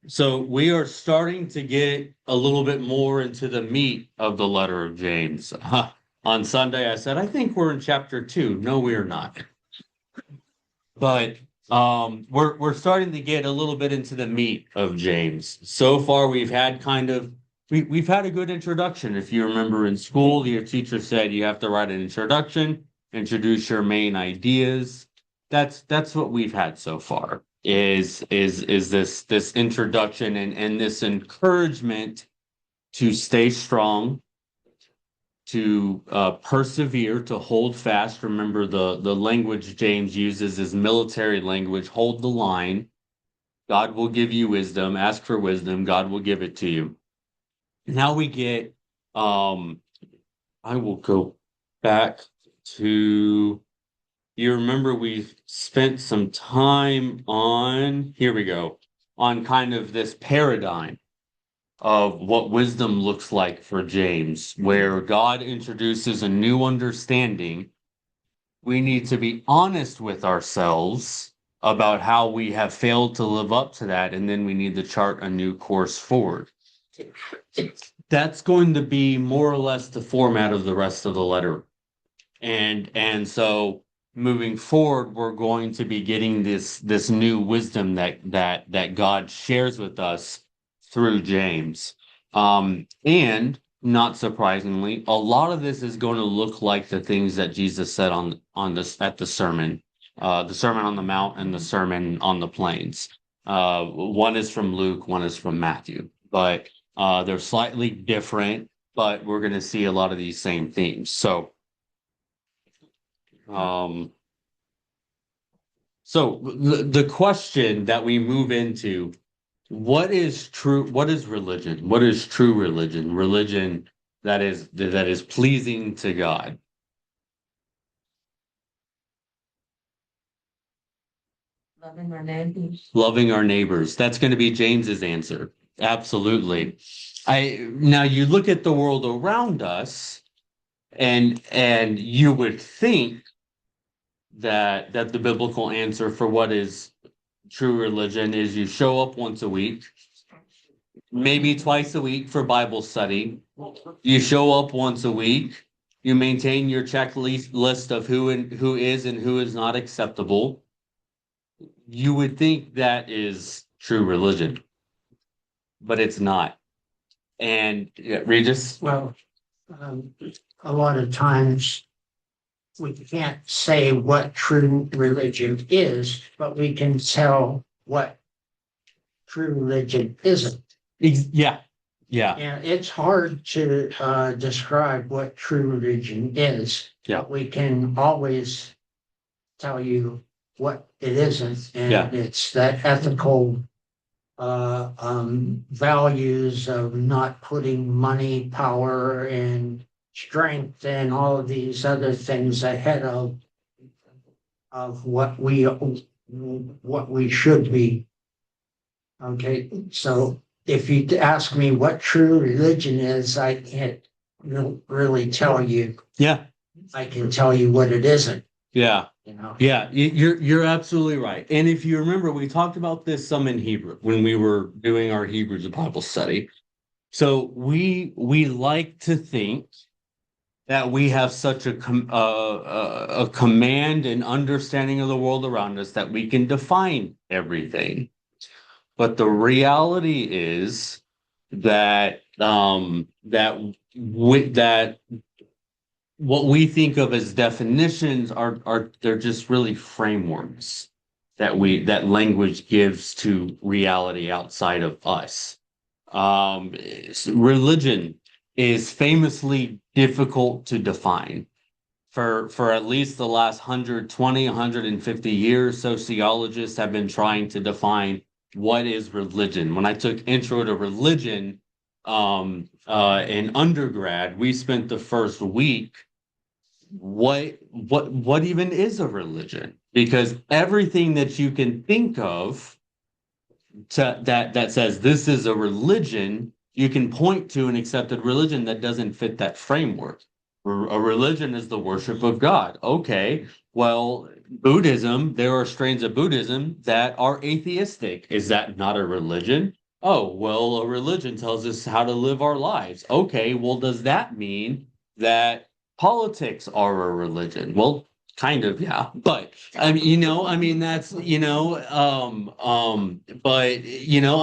So we are starting to get a little bit more into the meat of the letter of James. On Sunday, I said, I think we're in chapter 2. No, we are not. But we're starting to get a little bit into the meat of James. So far, we've had we've had a good introduction. If you remember in school, your teacher said you have to write an introduction, introduce your main ideas. That's what we've had so far. Is this introduction and this encouragement to stay strong, to persevere, to hold fast. Remember, the language James uses is military language. Hold the line. God will give you wisdom. Ask for wisdom. God will give it to you. Now we get, I will go back to, you remember we spent some time on, here we go, on kind of this paradigm of what wisdom looks like for James, where God introduces a new understanding. We need to be honest with ourselves about how we have failed to live up to that, and then we need to chart a new course forward. That's going to be more or less the format of the rest of the letter. And so moving forward, we're going to be getting this new wisdom that God shares with us through James. And not surprisingly, a lot of this is going to look like the things that Jesus said on this at the Sermon on the Mount and the Sermon on the Plains. One is from Luke, one is from Matthew, but they're slightly different, but we're going to see a lot of these same themes. Um, so the question that we move into, what is true? What is religion? What is true religion? Religion that is pleasing to God. Loving our neighbors. Loving our neighbors. That's going to be James's answer. Absolutely. I now you look at the world around us, and you would think that the biblical answer for what is true religion is you show up once a week, maybe twice a week for Bible study. You show up once a week. You maintain your checklist list of who is and who is not acceptable. You would think that is true religion, but it's not. And yeah, Regis, Well, um, a lot of times we can't say what true religion is, but we can tell what true religion isn't. yeah, yeah, And it's hard to describe what true religion is. yeah, But we can always tell you what it isn't, yeah, and it's that ethical values of not putting money, power, and strength and all of these other things ahead of what we should be. Okay, so if you ask me what true religion is, I can't really tell you. yeah, I can tell you what it isn't, yeah. you know. Yeah, you're absolutely right. And if you remember, we talked about this some in Hebrew when we were doing our Hebrews Bible study. So we like to think that we have such a command and understanding of the world around us that we can define everything. But the reality is that that what we think of as definitions are they're just really frameworks that language gives to reality outside of us. Religion is famously difficult to define. For at least the last 120, 150 years, sociologists have been trying to define what is religion. When I took intro to religion in undergrad, we spent the first week what even is a religion? Because everything that you can think of that says this is a religion, you can point to an accepted religion that doesn't fit that framework. A religion is the worship of God. Okay, well, Buddhism, there are strains of Buddhism that are atheistic. Is that not a religion? Oh, well, a religion tells us how to live our lives. Okay, well, does that mean that politics are a religion? Well, kind of, yeah. But I mean, I mean that's, but I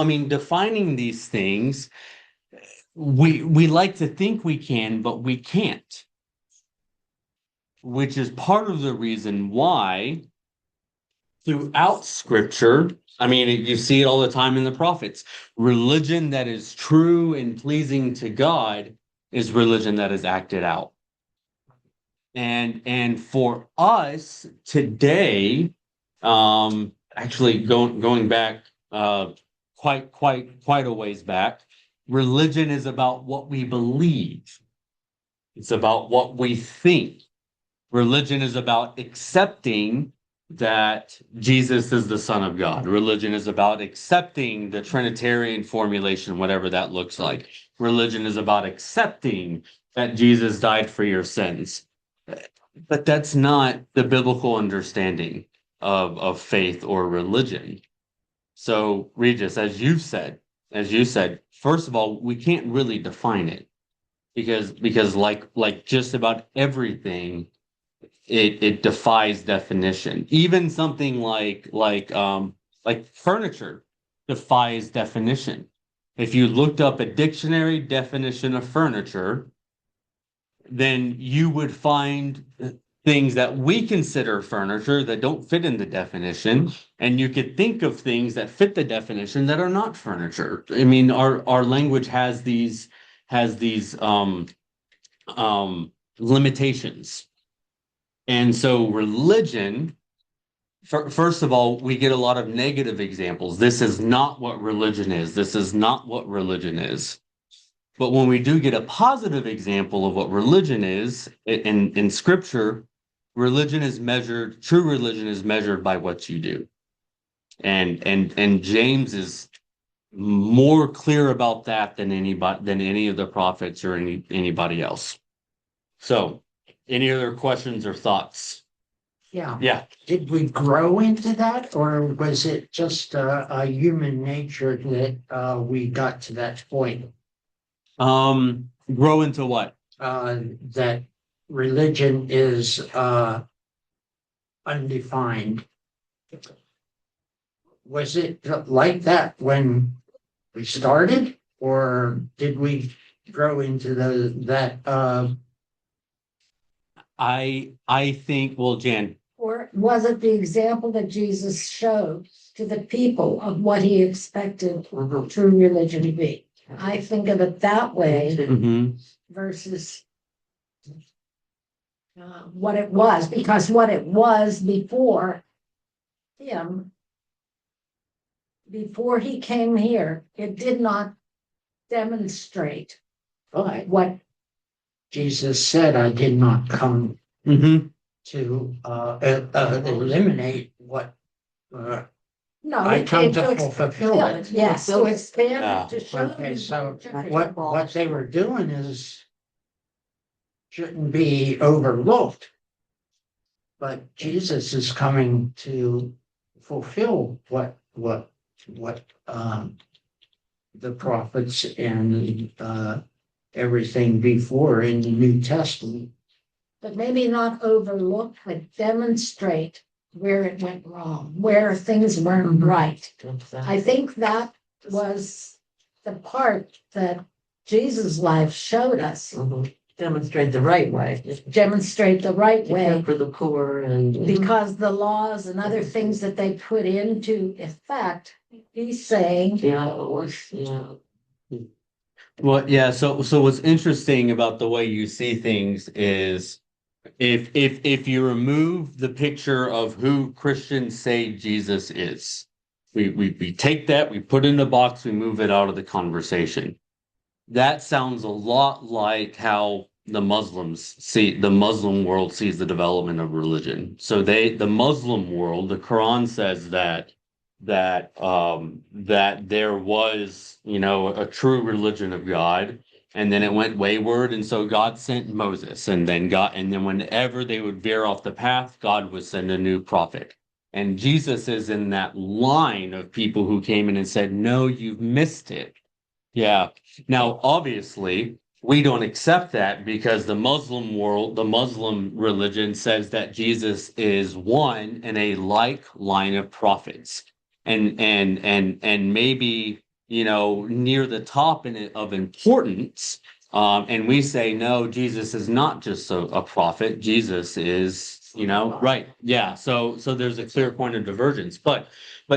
mean, defining these things, we like to think we can, but we can't, which is part of the reason why throughout scripture, I mean, you see it all the time in the prophets. Religion that is true and pleasing to God is religion that is acted out. And for us today, actually going back quite a ways back, religion is about what we believe. It's about what we think. Religion is about accepting that Jesus is the Son of God. Religion is about accepting the Trinitarian formulation, whatever that looks like. Religion is about accepting that Jesus died for your sins. But that's not the biblical understanding of faith or religion. So, Regis, as you said, first of all, we can't really define it because like just about everything it defies definition. Even something like furniture defies definition. If you looked up a dictionary definition of furniture, then you would find things that we consider furniture that don't fit in the definition, and you could think of things that fit the definition that are not furniture. I mean, our language has these limitations. And so religion, first of all, we get a lot of negative examples. This is not what religion is. This is not what religion is. But when we do get a positive example of what religion is in scripture, true religion is measured by what you do. And James is more clear about that than any of the prophets or anybody else. So, any other questions or thoughts? Yeah. Yeah. Did we grow into that, or was it just a human nature that we got to that point? Grow into what? That religion is undefined. Was it like that when we started, or did we grow into that? I think, well, Jan, Or was it the example that Jesus showed to the people of what he expected true religion to be? I think of it that way versus what it was, because what it was before him, before he came here, it did not demonstrate But what Jesus said, "I did not come to eliminate what no, I it come came to to fulfill it." yes, to expand Yeah. it, to show Okay, you so what what they were doing is shouldn't be overlooked. But Jesus is coming to fulfill what the prophets and everything before in the New Testament. but maybe not overlook, but demonstrate where it went wrong, where things weren't right. I think that was the part that Jesus' life showed us. Demonstrate the right way. Demonstrate the right To care way, for the poor and. because the laws and other things that they put into effect, he's saying, Yeah, it was, yeah. Well, yeah. So what's interesting about the way you see things is if you remove the picture of who Christians say Jesus is, we take that, we put it in a box, we move it out of the conversation. That sounds a lot like how the Muslim world sees the development of religion. So the Muslim world, the Quran says that there was, a true religion of God, and then it went wayward, and so God sent Moses, and then whenever they would veer off the path, God would send a new prophet. And Jesus is in that line of people who came in and said, no, you've missed it. Yeah. Now, obviously, we don't accept that because the Muslim world, the Muslim religion says that Jesus is one in a like line of prophets. And maybe, near the top of importance. And we say, no, Jesus is not just a prophet. Jesus is, right. Yeah. So there's a clear point of divergence, but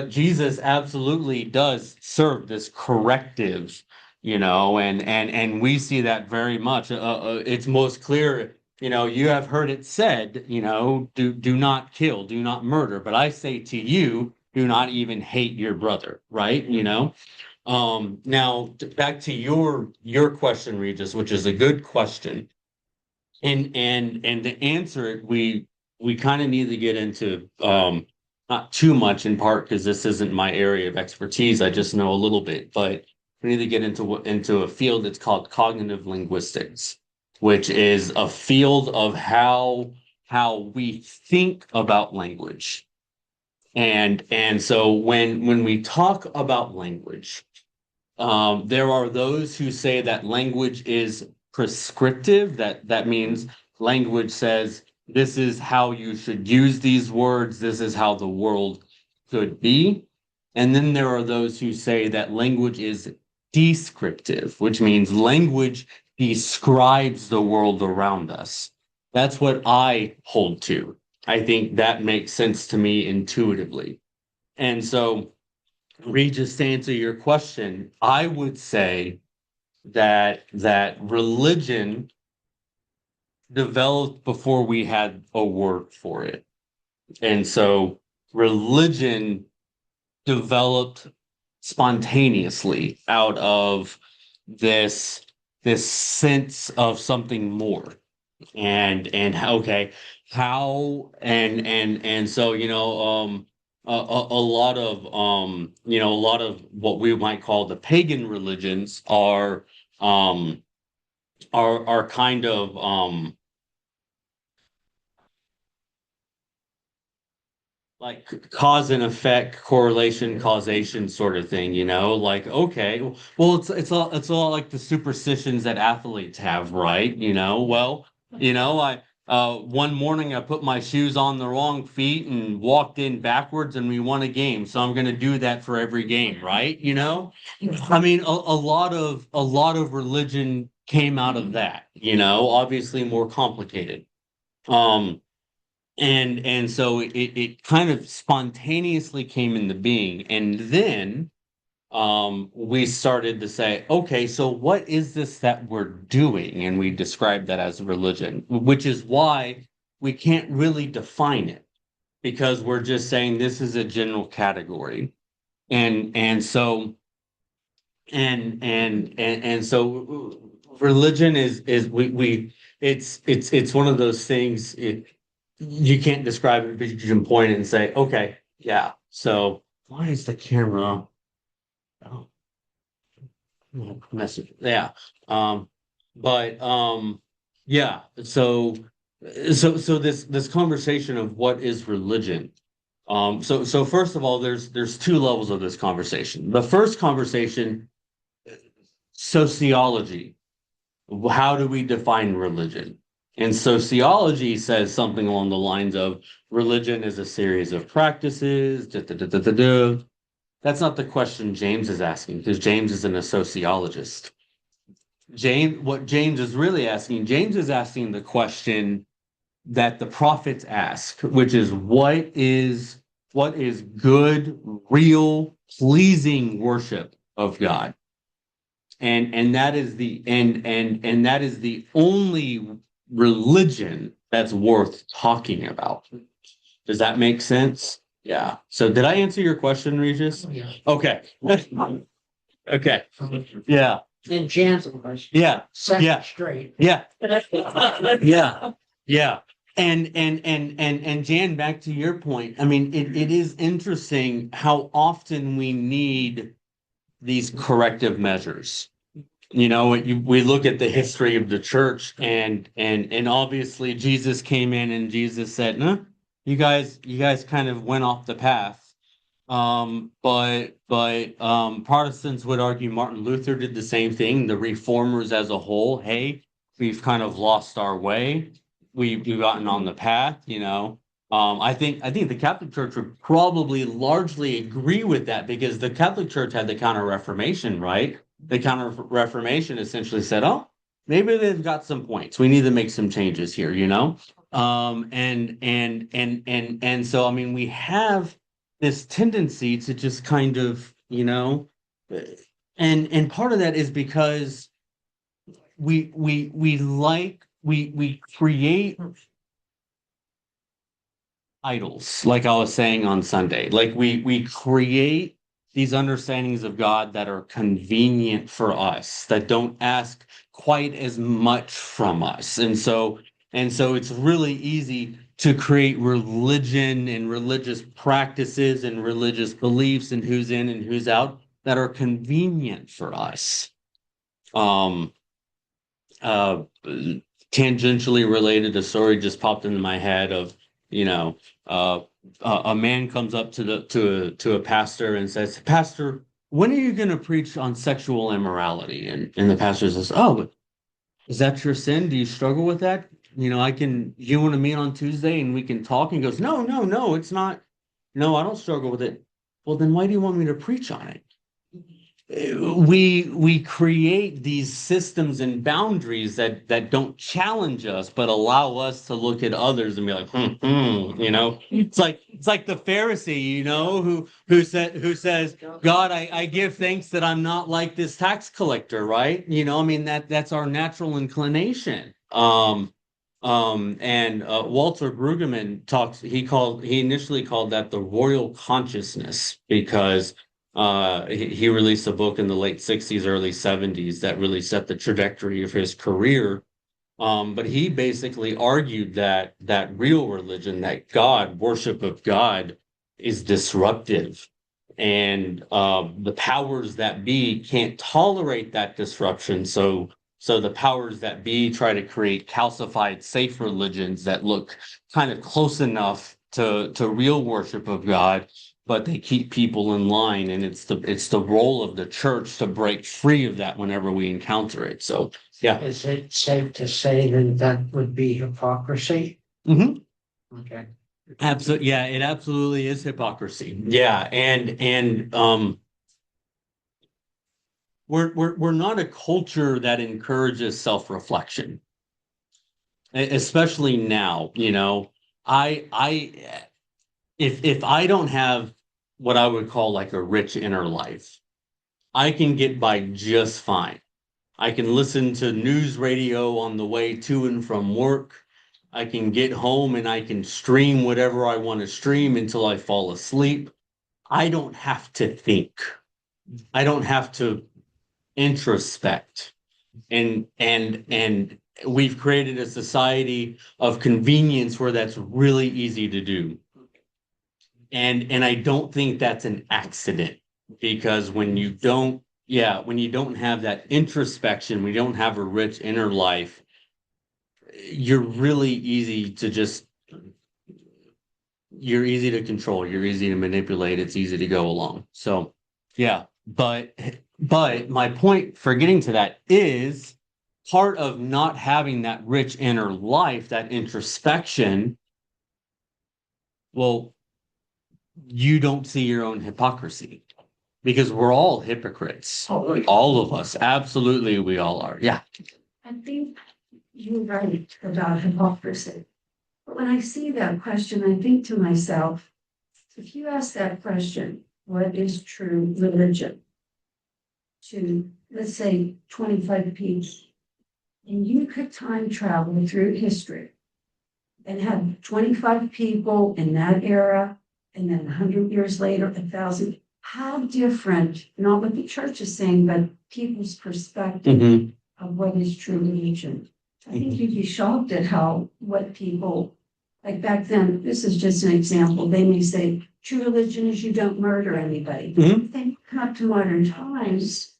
Jesus absolutely does serve this corrective, and we see that very much. It's most clear, you have heard it said, do not kill, do not murder, but I say to you, do not even hate your brother, right? Now back to your question, Regis, which is a good question. And to answer it, we kind of need to get into not too much in part because this isn't my area of expertise. I just know a little bit, but we need to get into a field that's called cognitive linguistics, which is a field of how we think about language. And so when we talk about language, there are those who say that language is prescriptive. That means language says this is how you should use these words. This is how the world could be. And then there are those who say that language is descriptive, which means language describes the world around us. That's what I hold to. I think that makes sense to me intuitively. And so, Regis, to answer your question, I would say that religion developed before we had a word for it. And so religion developed spontaneously out of this sense of something more. And okay, how and so a lot of a lot of what we might call the pagan religions are kind of like cause and effect, correlation, causation sort of thing, like, okay, well, it's all like the superstitions that athletes have, right? Well, I one morning I put my shoes on the wrong feet and walked in backwards and we won a game. So I'm going to do that for every game, right? I mean, a lot of religion came out of that, obviously more complicated. Um, and so it kind of spontaneously came into being. And then we started to say, okay, so what is this that we're doing? And we described that as religion, which is why we can't really define it because we're just saying this is a general category. And so and so religion is we it's one of those things. You can't describe it, but you can point it and say, okay, yeah. So why is the camera? Oh, message. Yeah. But yeah. So this conversation of what is religion. So first of all, there's two levels of this conversation. The first conversation, sociology. How do we define religion? And sociology says something along the lines of religion is a series of practices. Da, da, da, da, da, da. That's not the question James is asking because James isn't a sociologist. What James is really asking, James is asking the question that the prophets ask, which is what is good, real, pleasing worship of God. And that is and that is the only religion that's worth talking about. Does that make sense? Yeah. So did I answer your question, Regis? Yeah. Okay. Okay. Yeah. And Jan's question. Yeah. Second Yeah. straight. Yeah. Yeah. Yeah. And Jan, back to your point. I mean, it is interesting how often we need these corrective measures. We look at the history of the church and obviously Jesus came in and Jesus said, no, you guys kind of went off the path. But Protestants would argue Martin Luther did the same thing. The reformers as a whole, hey, we've kind of lost our way. We've gotten on the path, you know. I think the Catholic Church would probably largely agree with that because the Catholic Church had the Counter Reformation, right? The Counter Reformation essentially said, "Oh, maybe they've got some points. We need to make some changes here," you know. And so I mean, we have this tendency to just kind of, you know, and part of that is because we create idols, like I was saying on Sunday. Like we create these understandings of God that are convenient for us, that don't ask quite as much from us. And so it's really easy to create religion and religious practices and religious beliefs and who's in and who's out that are convenient for us. Um, uh, Tangentially related, a story just popped into my head of, you know, uh, a man comes up to a pastor and says, "Pastor, when are you going to preach on sexual immorality?" And the pastor says, "Oh, but is that your sin? Do you struggle with that? You know, you want to meet on Tuesday and we can talk?" And he goes, "No, no, no, it's not. No, I don't struggle with it." "Well, then why do you want me to preach on it?" We create these systems and boundaries that don't challenge us but allow us to look at others and be like, you know, it's like the Pharisee, you know, who says, "God, I give thanks that I'm not like this tax collector," right? You know, I mean, that's our natural inclination. And Walter Brueggemann he initially called that the royal consciousness because he released a book in the late 60s, early 70s that really set the trajectory of his career. But he basically argued that real religion, that God, worship of God, is disruptive. And the powers that be can't tolerate that disruption. So the powers that be try to create calcified, safe religions that look kind of close enough to real worship of God, but they keep people in line. And it's the role of the church to break free of that whenever we encounter it. So yeah. Is it safe to say that that would be hypocrisy? Mm-hmm. Okay. Absolutely. Yeah, it absolutely is hypocrisy. Yeah. And we're not a culture that encourages self-reflection, especially now, you know. If I don't have what I would call like a rich inner life, I can get by just fine. I can listen to news radio on the way to and from work. I can get home and I can stream whatever I want to stream until I fall asleep. I don't have to think. I don't have to introspect. And we've created a society of convenience where that's really easy to do. And I don't think that's an accident because when you don't have that introspection, when you don't have a rich inner life, you're really easy to just you're easy to control, you're easy to manipulate, it's easy to go along. So yeah, but my point for getting to that is part of not having that rich inner life, that introspection. Well, you don't see your own hypocrisy because we're all hypocrites. All of us. Absolutely, we all are. Yeah. I think you're right about hypocrisy. But when I see that question, I think to myself, if you ask that question, what is true religion? To, let's say, 25 people, and you could time travel through history and have 25 people in that era, and then 100 years later, 1,000, how different, not what the church is saying, but people's perspective of what is true religion. I think you'd be shocked at what people, like back then, this is just an example, they may say, true religion is you don't murder anybody. Then come up to modern times,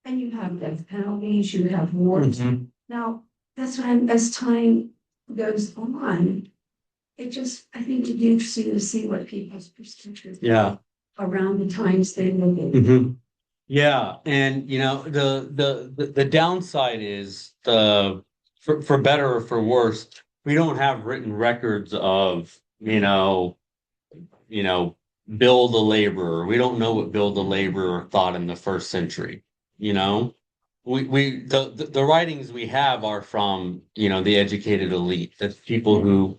and you have death penalties, you have wars. Now, that's what as time goes on, it just, I think it'd be interesting to see what people's perspectives Yeah. around the times they live in. Mm-hmm. Yeah, and you know the downside is for better or for worse, we don't have written records of Bill the laborer. We don't know what Bill the laborer thought in the first century. You know, the writings we have are from the educated elite, the people who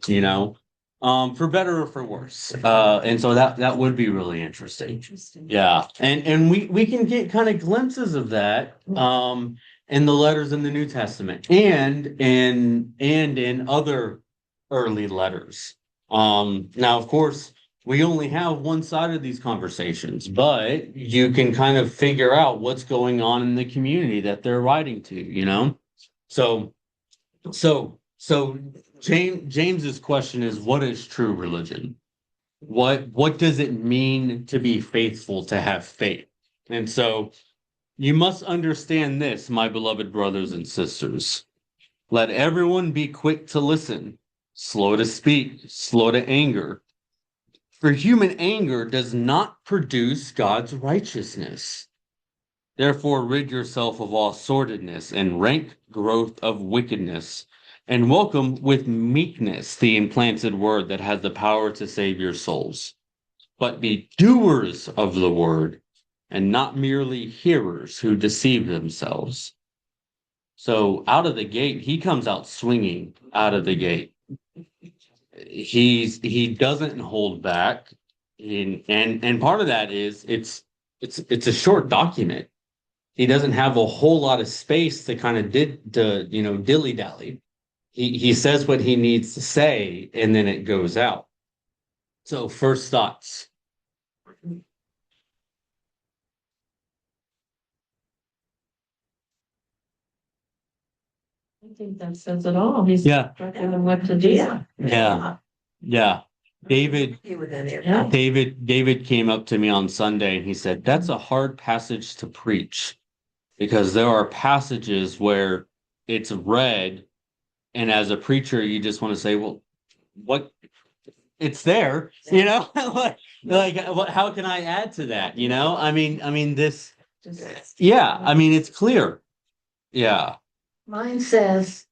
for better or for worse. And so that would be really interesting. Interesting. Yeah, and we can get kind of glimpses of that in the letters in the New Testament and in other early letters. Now, of course, we only have one side of these conversations, but you can kind of figure out what's going on in the community that they're writing to, you know? So so James's question is, what is true religion? What does it mean to be faithful, to have faith? And so you must understand this, my beloved brothers and sisters. Let everyone be quick to listen, slow to speak, slow to anger. For human anger does not produce God's righteousness. Therefore, rid yourself of all sordidness and rank growth of wickedness, and welcome with meekness the implanted word that has the power to save your souls. But be doers of the word, and not merely hearers who deceive themselves. So out of the gate, he comes out swinging out of the gate. He doesn't hold back, and part of that is it's a short document. He doesn't have a whole lot of space to kind of dilly dally. He says what he needs to say, and then it goes out. So first thoughts. I think that says it all. He's Yeah. instructing them what to do. Yeah. David Yeah. David came up to me on Sunday and he said, "That's a hard passage to preach because there are passages where it's read, and as a preacher, you just want to say, well, what it's there, how can I add to that? This, yeah, I mean, it's clear. Yeah. Mine says,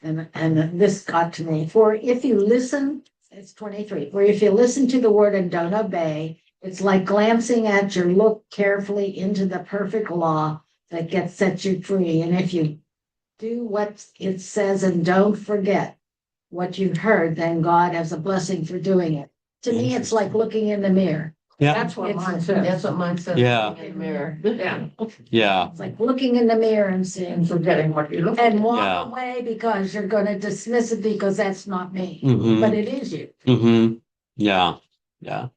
and this got to me, for if you listen, it's 23, for if you listen to the word and don't obey, it's like glancing at your look carefully into the perfect law that gets set you free. And if you do what it says and don't forget what you've heard, then God has a blessing for doing it. To me, it's like looking in the mirror. Yeah. That's what mine That's says. what mine says. Yeah. In the mirror. Yeah. Yeah. It's like looking in the mirror and seeing, Forgetting what you look and walk Yeah. away because you're going to dismiss it because that's not me, Mm-hmm. but it is you. Mm-hmm. Yeah. Yeah.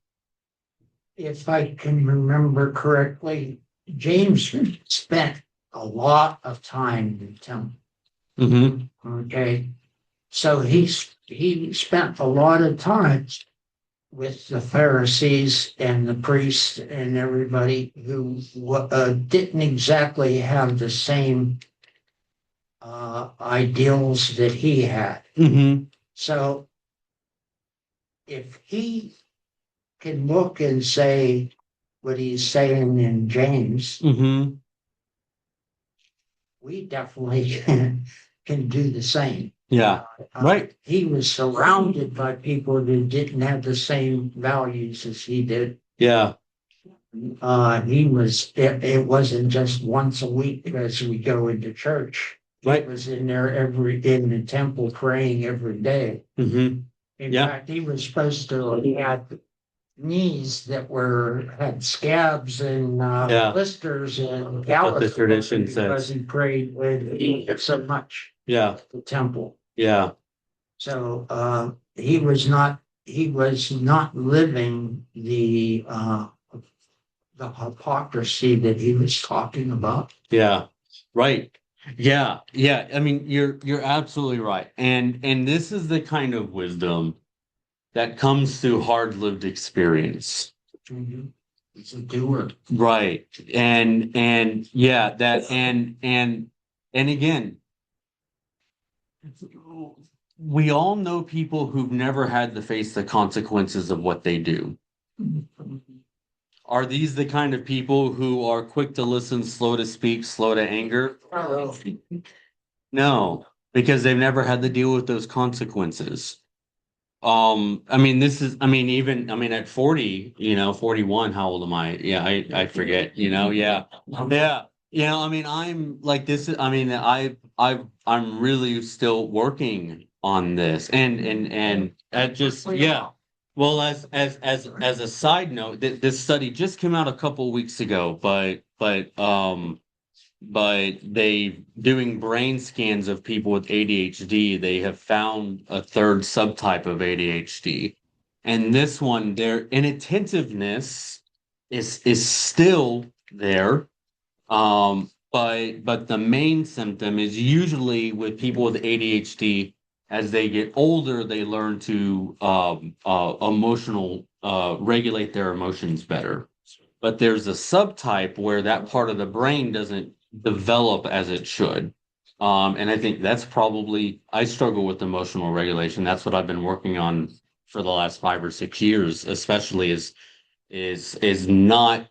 If I can remember correctly, James spent a lot of time in the temple. Mm-hmm. Okay, so he spent a lot of time with the Pharisees and the priests and everybody who didn't exactly have the same ideals that he had. Mm-hmm. So if he can look and say what he's saying in James, Mm-hmm. we definitely can do the same. Yeah. Right. He was surrounded by people that didn't have the same values as he did. Yeah. It wasn't just once a week as we go into church. Right. He was in there in the temple praying every day. Mm-hmm. In Yeah. fact, he had knees that had scabs and Yeah. blisters and What the calluses tradition because says. he prayed so much Yeah. at the temple. Yeah. So he was not living the hypocrisy that he was talking about. Yeah. Right. Yeah. Yeah. I mean, you're absolutely right. And this is the kind of wisdom that comes through hard-lived experience. He's a doer. Right. And yeah, that and again, we all know people who've never had to face the consequences of what they do. Are these the kind of people who are quick to listen, slow to speak, slow to anger? No, because they've never had to deal with those consequences. At 40, 41, how old am I? Yeah, I forget, yeah. Yeah. I'm like this, I'm really still working on this and just, yeah. Well, as a side note, this study just came out a couple weeks ago, but they doing brain scans of people with ADHD, they have found a third subtype of ADHD. And this one, their inattentiveness is still there. But the main symptom is usually with people with ADHD, as they get older, they learn to emotional regulate their emotions better. But there's a subtype where that part of the brain doesn't develop as it should. And I think that's probably, I struggle with emotional regulation. That's what I've been working on for the last 5 or 6 years, especially is not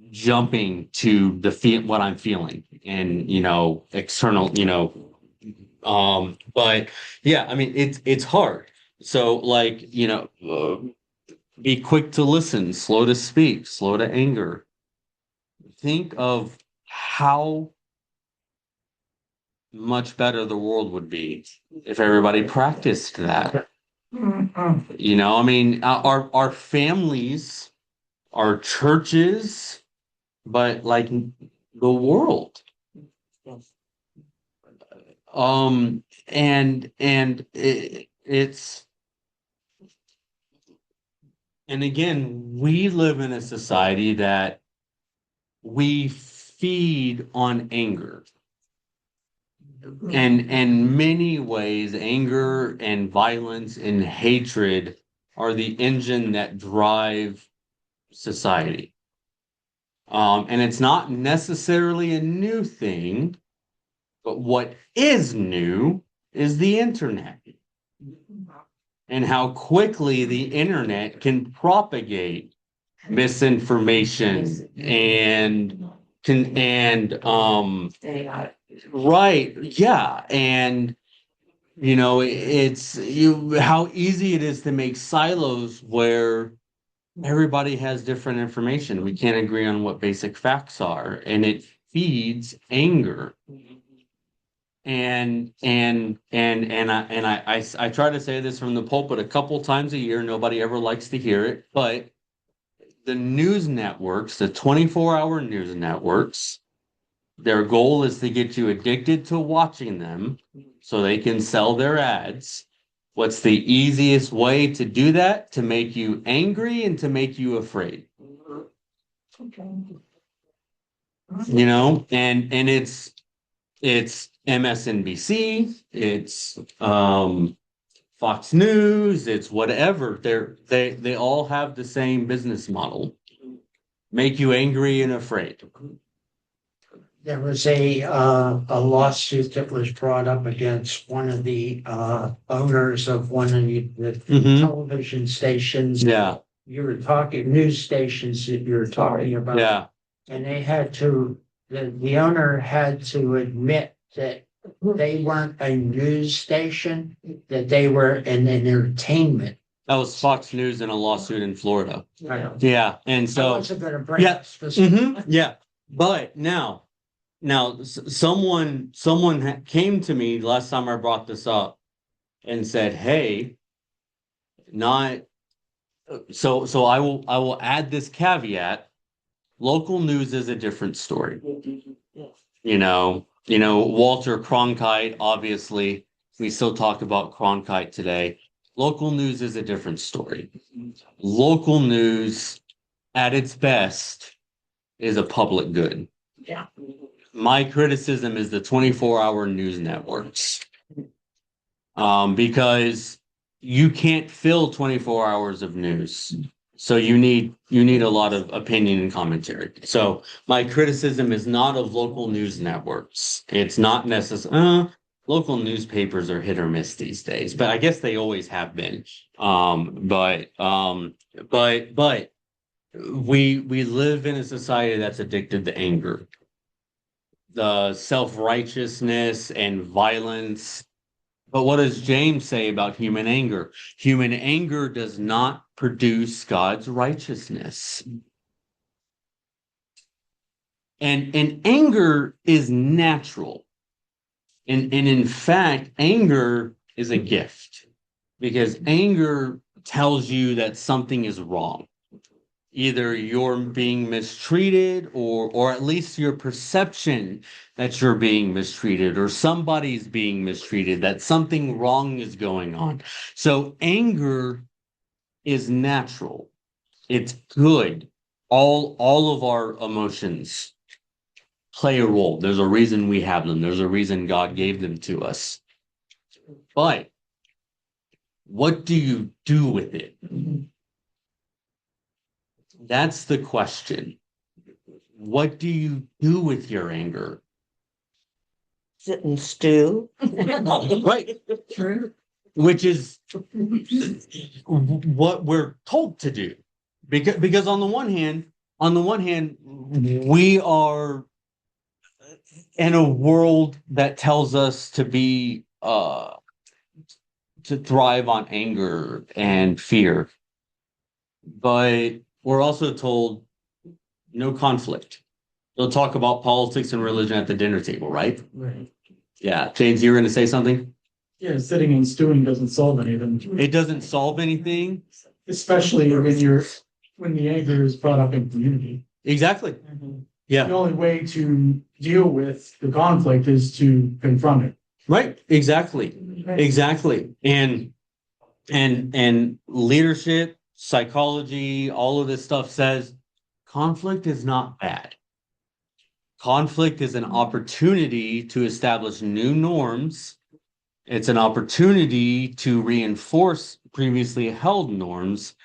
jumping to the feel what I'm feeling and external, but yeah, it's hard. So like, be quick to listen, slow to speak, slow to anger. Think of how much better the world would be if everybody practiced that. Our families, our churches, but like the world. It's and again, we live in a society that we feed on anger. And in many ways, anger and violence and hatred are the engine that drive society. And it's not necessarily a new thing, but what is new is the internet and how quickly the internet can propagate misinformation right, yeah, and how easy it is to make silos where everybody has different information. We can't agree on what basic facts are, and it feeds anger. I try to say this from the pulpit a couple times a year. Nobody ever likes to hear it, but the news networks, the 24-hour news networks, their goal is to get you addicted to watching them so they can sell their ads. What's the easiest way to do that? To make you angry and to make you afraid. And it's MSNBC, it's Fox News, it's whatever. They all have the same business model. Make you angry and afraid. There was a lawsuit that was brought up against one of the owners of one of the television stations. Yeah. You were talking news stations that you were talking about. Yeah. And they had to, the owner had to admit that they weren't a news station, that they were an entertainment. That was Fox News in a lawsuit in Florida. Right. Yeah. And so I wasn't going to bring yeah. up specific. Yeah. But now someone came to me last time I brought this up and said, "Hey, not so I will add this caveat. Local news is a different story. Walter Cronkite, obviously, we still talk about Cronkite today. Local news is a different story. Local news at its best is a public good. Yeah. My criticism is the 24-hour news networks. Because you can't fill 24 hours of news. So you need a lot of opinion and commentary. So my criticism is not of local news networks. It's not necessary. local newspapers are hit or miss these days, but I guess they always have been. But we live in a society that's addicted to anger, the self-righteousness and violence. But what does James say about human anger? Human anger does not produce God's righteousness. And anger is natural. And in fact, anger is a gift because anger tells you that something is wrong. Either you're being mistreated or at least your perception that you're being mistreated or somebody's being mistreated, that something wrong is going on. So anger is natural. It's good. All of our emotions play a role. There's a reason we have them. There's a reason God gave them to us. But what do you do with it? That's the question. What do you do with your anger? Sit and stew. Right. True. Which is what we're told to do. Because on the one hand, we are in a world that tells us to be to thrive on anger and fear. But we're also told no conflict. They'll talk about politics and religion at the dinner table, right? Right. Yeah. James, you were going to say something? Yeah, sitting and stewing doesn't solve anything, It doesn't solve anything. especially when the anger is brought up in community. Exactly. The Yeah. only way to deal with the conflict is to confront it. Right. Exactly. Exactly. And leadership, psychology, all of this stuff says conflict is not bad. Conflict is an opportunity to establish new norms. It's an opportunity to reinforce previously held norms.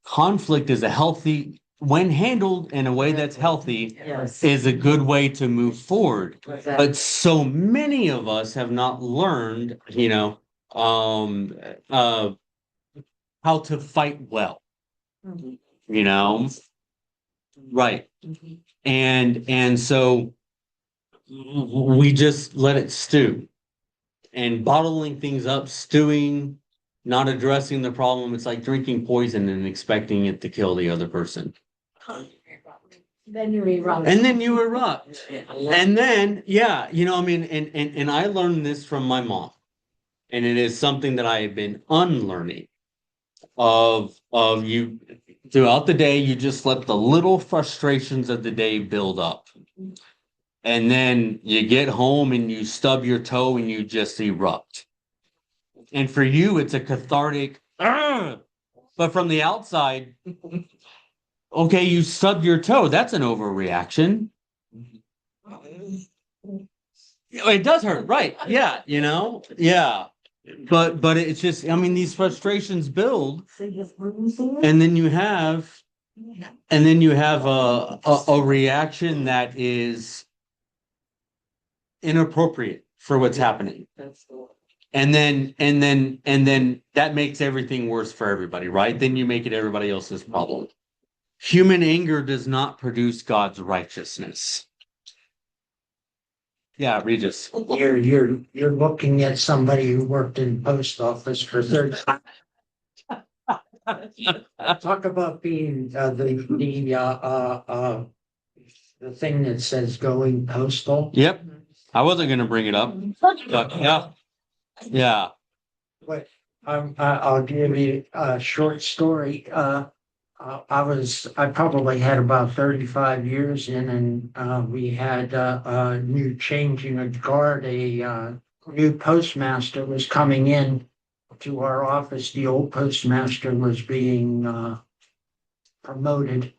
Conflict is a healthy, when handled in a way that's healthy, Yes. is a good way to move forward. But so many of us have not learned, how to fight well, right. And so we just let it stew and bottling things up, stewing, not addressing the problem. It's like drinking poison and expecting it to kill the other person. Then you erupt. And then you erupt. And then, and I learned this from my mom. And it is something that I have been unlearning of you throughout the day. You just let the little frustrations of the day build up. And then you get home and you stub your toe and you just erupt. And for you, it's a cathartic, "Argh!" But from the outside, okay, you stubbed your toe. That's an overreaction. It does hurt, right? Yeah, yeah. But it's just, these frustrations build, and then you have a reaction that is inappropriate for what's happening. And then that makes everything worse for everybody, right? Then you make it everybody else's problem. Human anger does not produce God's righteousness. Yeah, Regis. You're looking at somebody who worked in post office for 30. Talk about being the thing that says going postal. Yep. I wasn't going to bring it up, but yeah. But I'll give you a short story. I probably had about 35 years in, and we had a new changing of guard. A new postmaster was coming in to our office. The old postmaster was being promoted,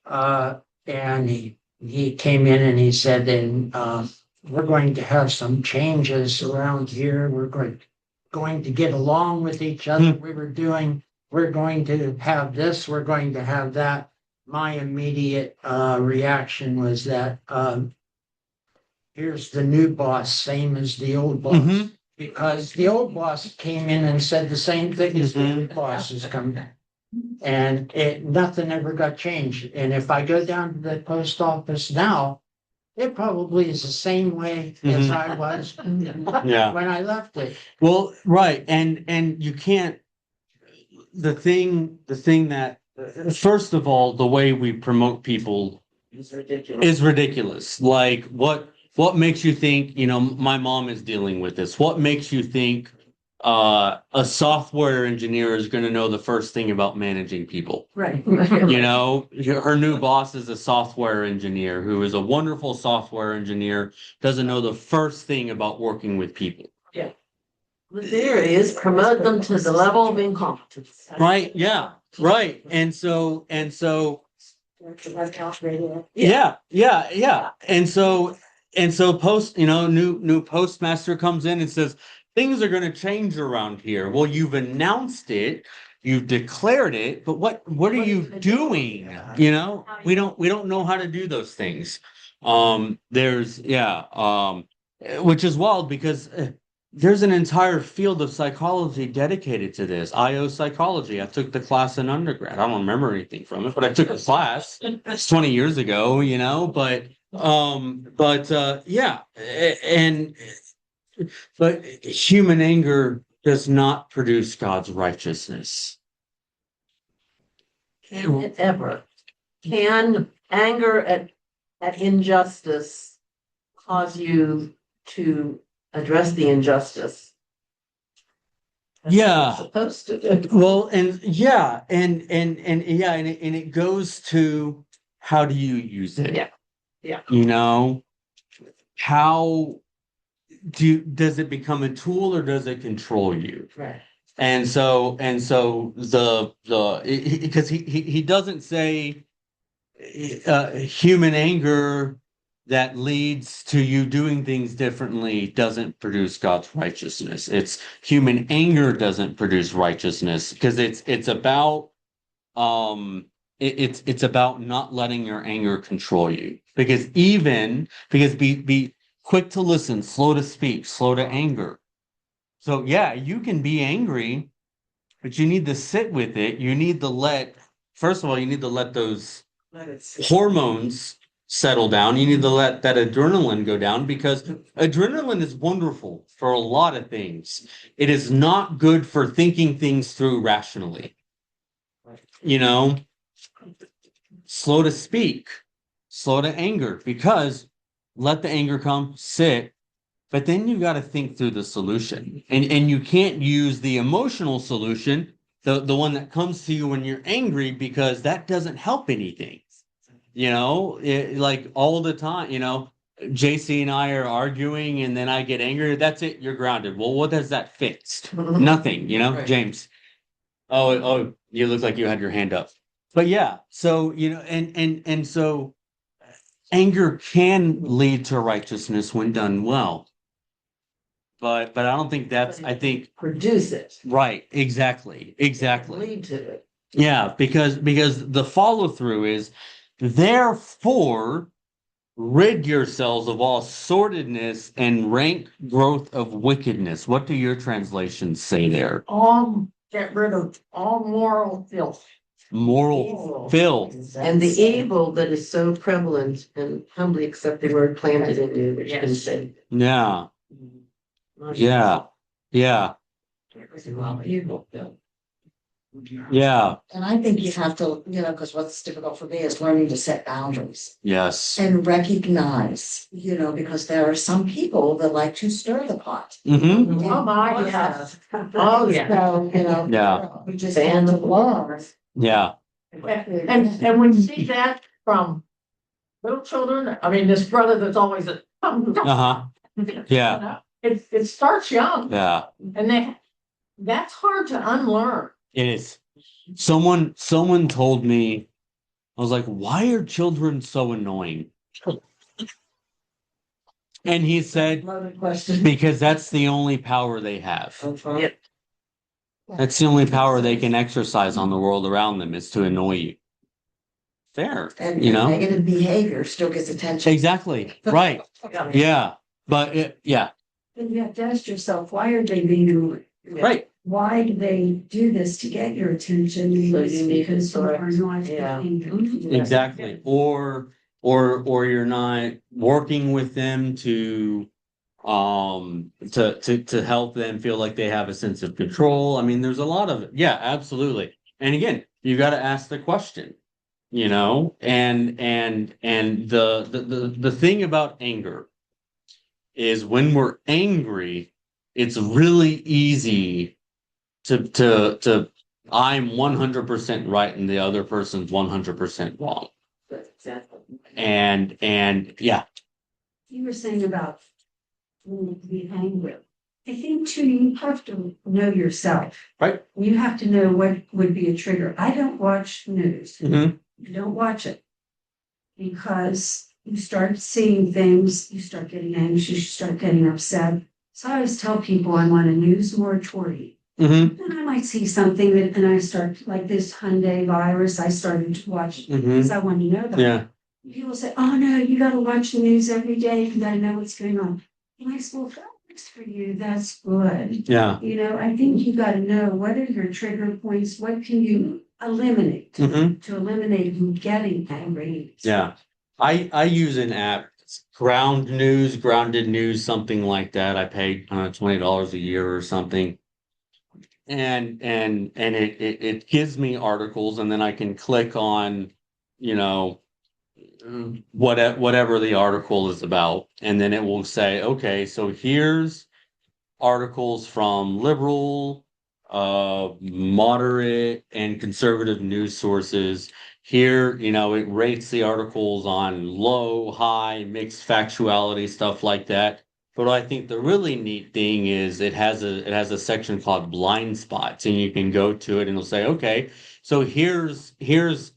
and he came in and he said, and we're going to have some changes around here. We're going to get along with each other. We're going to have this, we're going to have that. My immediate reaction was that here's the new boss, same as the old boss. Mhm. Because the old boss came in and said the same thing as the new boss has come back. And nothing ever got changed. And if I go down to the post office now, it probably is the same way as I was Yeah. when I left it. Well, right. And you can't, the thing that, first of all, the way we promote people It's ridiculous. is ridiculous. Like what makes you think, my mom is dealing with this? What makes you think a software engineer is going to know the first thing about managing people? Right. Her new boss is a software engineer who is a wonderful software engineer, doesn't know the first thing about working with people. The theory is promote them to the level of incompetence. Right? Yeah. Right. And so yeah. And so new postmaster comes in and says, things are going to change around here. Well, you've announced it, you've declared it, but what are you doing? We don't know how to do those things. Which is wild because there's an entire field of psychology dedicated to this. IO psychology. I took the class in undergrad. I don't remember anything from it, but I took a class. It's 20 years ago, but human anger does not produce God's righteousness. Can it ever? Can anger at injustice cause you to address the injustice? That's what Yeah. it's supposed to do. Well, and it goes to how do you use it? Yeah. How does it become a tool or does it control you? Right. And so because he doesn't say human anger that leads to you doing things differently doesn't produce God's righteousness. It's human anger doesn't produce righteousness because it's about it's about not letting your anger control you. Because be quick to listen, slow to speak, slow to anger. So yeah, you can be angry, but you need to sit with it. You need to first of all, you need to let those hormones settle down. You need to let that adrenaline go down because adrenaline is wonderful for a lot of things. It is not good for thinking things through rationally. Slow to speak, slow to anger, because let the anger come, sit, but then you got to think through the solution. And you can't use the emotional solution, the one that comes to you when you're angry, because that doesn't help anything. Like all the time, JC and I are arguing and then I get angry. That's it. You're grounded. Well, what does that fix? Nothing, Right. James. Oh, you look like you had your hand up. But yeah, so, and so anger can lead to righteousness when done well. But I don't think I think, Produce it. right. Exactly. Lead to it. Yeah, because the follow through is, therefore, rid yourselves of all sordidness and rank growth of wickedness. What do your translations say there? Get rid of all moral filth. Moral filth. And the evil that is so prevalent, and humbly accept the word planted in you, which can say. Yeah. Yeah. Yeah. Evil. Yeah. And I think you have to, because what's difficult for me is learning to set boundaries Yes. and recognize, because there are some people that like to stir the pot. Mm-hmm. Oh, my, yes. Oh, yeah. So, Yeah. we just have to learn. Yeah. And we see that from little children. I mean, this brother that's always Uh-huh. Yeah. It starts young, Yeah. and that's hard to unlearn. It is. Someone told me, I was like, why are children so annoying? And he said, Loaded question. because that's the only power they have. Yep. That's the only power they can exercise on the world around them, is to annoy you. fair, And you know? negative behavior still gets attention. Exactly, right, yeah, but yeah, Then you have to ask yourself, why are they being, right, why do they do this to get your attention? So It's you need because you to are not yeah. being. exactly. Or you're not working with them to help them feel like they have a sense of control. I mean, there's a lot of it. Yeah, absolutely. And again, you got to ask the question, you know, and the thing about anger is when we're angry, it's really easy to I'm 100% right and the other person's 100% wrong. Exactly. And yeah, You were saying about being angry. I think too, you have to know yourself. right. You have to know what would be a trigger. I don't watch news. Mm-hmm. I don't watch it because you start seeing things, you start getting anxious, you start getting upset. So I always tell people I'm on a news moratorium. Mm-hmm. And I might see something that, and I start like this Hyundai virus, I started to watch Mm-hmm. because I wanted to know about it. Yeah. People say, oh no, you gotta watch the news every day, you gotta know what's going on. I'm like, well, if that works for you, that's good. Yeah. You know, I think you gotta know what are your trigger points, what can you eliminate Mm-hmm. to eliminate you getting angry. Yeah. I use an app, it's Grounded News, something like that. I paid $20 a year or something. And it gives me articles and then I can click on, you know, whatever the article is about, and then it will say, okay, so here's articles from liberal, moderate, and conservative news sources. Here, you know, it rates the articles on low, high, mixed factuality, stuff like that. But I think the really neat thing is it has a section called blind spots, and you can go to it and it'll say, okay, so here's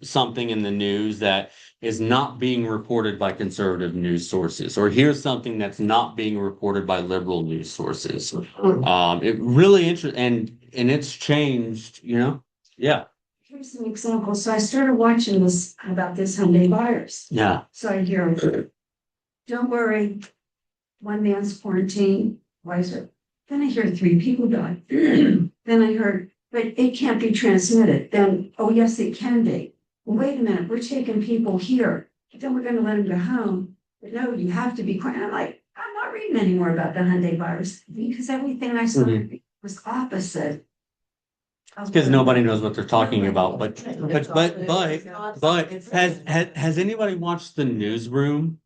something in the news that is not being reported by conservative news sources, or here's something that's not being reported by liberal news sources. It really interesting, and it's changed, you know. Yeah, Here's an example. So I started watching this about this Hyundai virus. yeah, So I hear, don't worry, one man's quarantined, why is it? Then I hear 3 people died. Then I heard, but it can't be transmitted. Then, oh yes, it can be. Well, wait a minute, we're taking people here, but then we're gonna let them go home. But no, you have to be quiet. I'm like, I'm not reading anymore about the Hyundai virus because everything I saw was opposite. because nobody knows what they're talking about. But has anybody watched The Newsroom?